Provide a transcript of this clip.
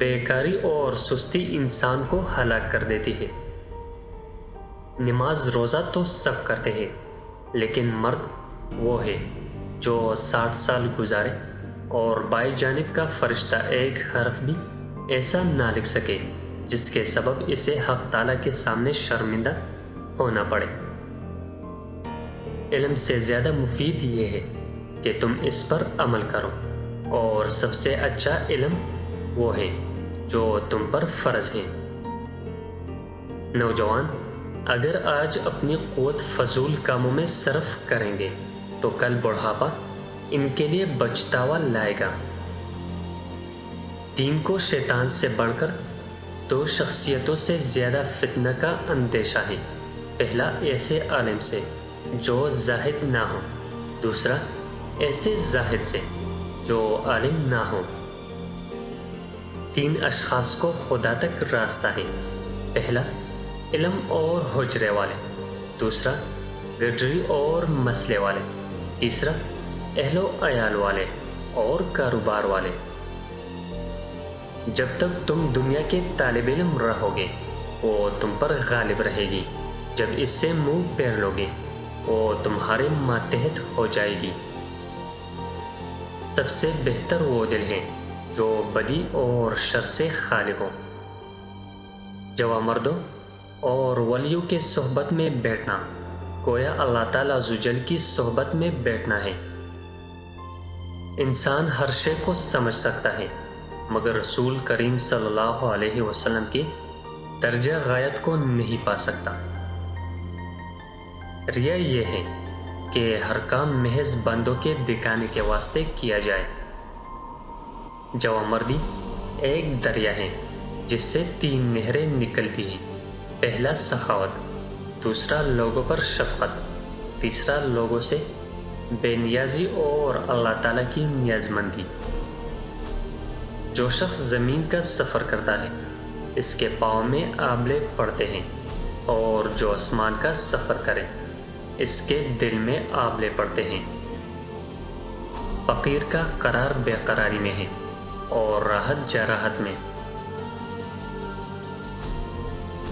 بیکاری اور سستی انسان کو ہلاک کر دیتی ہے۔ نماز روزہ تو سب کرتے ہیں، لیکن مرد وہ ہے جو 60 سال گزارے اور بائیں جانب کا فرشتہ ایک حرف بھی ایسا نہ لکھ سکے جس کے سبب اسے حق تعالیٰ کے سامنے شرمندہ ہونا پڑے۔ علم سے زیادہ مفید یہ ہے کہ تم اس پر عمل کرو، اور سب سے اچھا علم وہ ہے جو تم پر فرض ہے۔ نوجوان اگر آج اپنی قوت فضول کاموں میں صرف کریں گے تو کل بڑھاپا ان کے لیے بچتاوا لائے گا۔ دین کو شیطان سے بڑھ کر دو شخصیتوں سے زیادہ فتنہ کا اندیشہ ہے۔ پہلا ایسے عالم سے جو زاہد نہ ہو، دوسرا ایسے زاہد سے جو عالم نہ ہو۔ 3 اشخاص کو خدا تک راستہ ہے۔ پہلا علم اور حجرے والے، دوسرا گڈری اور مسئلے والے، تیسرا اہل و عیال والے اور کاروبار والے۔ جب تک تم دنیا کے طالب علم رہو گے وہ تم پر غالب رہے گی، جب اس سے منہ پھیر لو گے وہ تمہارے ماتحت ہو جائے گی۔ سب سے بہتر وہ دل ہے جو بدی اور شر سے خالی ہو۔ جوامردوں اور ولیوں کے صحبت میں بیٹھنا گویا اللہ تعالیٰ عزوجل کی صحبت میں بیٹھنا ہے۔ انسان ہر شے کو سمجھ سکتا ہے مگر رسول کریم صلی اللہ علیہ وسلم کی درجہ غایت کو نہیں پا سکتا۔ ریا یہ ہے کہ ہر کام محض بندوں کے دکھانے کے واسطے کیا جائے۔ جوامردی ایک دریا ہے جس سے 3 نہریں نکلتی ہیں۔ پہلا سخاوت، دوسرا لوگوں پر شفقت، تیسرا لوگوں سے بے نیازی اور اللہ تعالیٰ کی نیاز مندی۔ جو شخص زمین کا سفر کرتا ہے اس کے پاؤں میں آبلے پڑتے ہیں، اور جو آسمان کا سفر کرے اس کے دل میں آبلے پڑتے ہیں۔ فقیر کا قرار بے قراری میں ہے اور راحت جراحت میں۔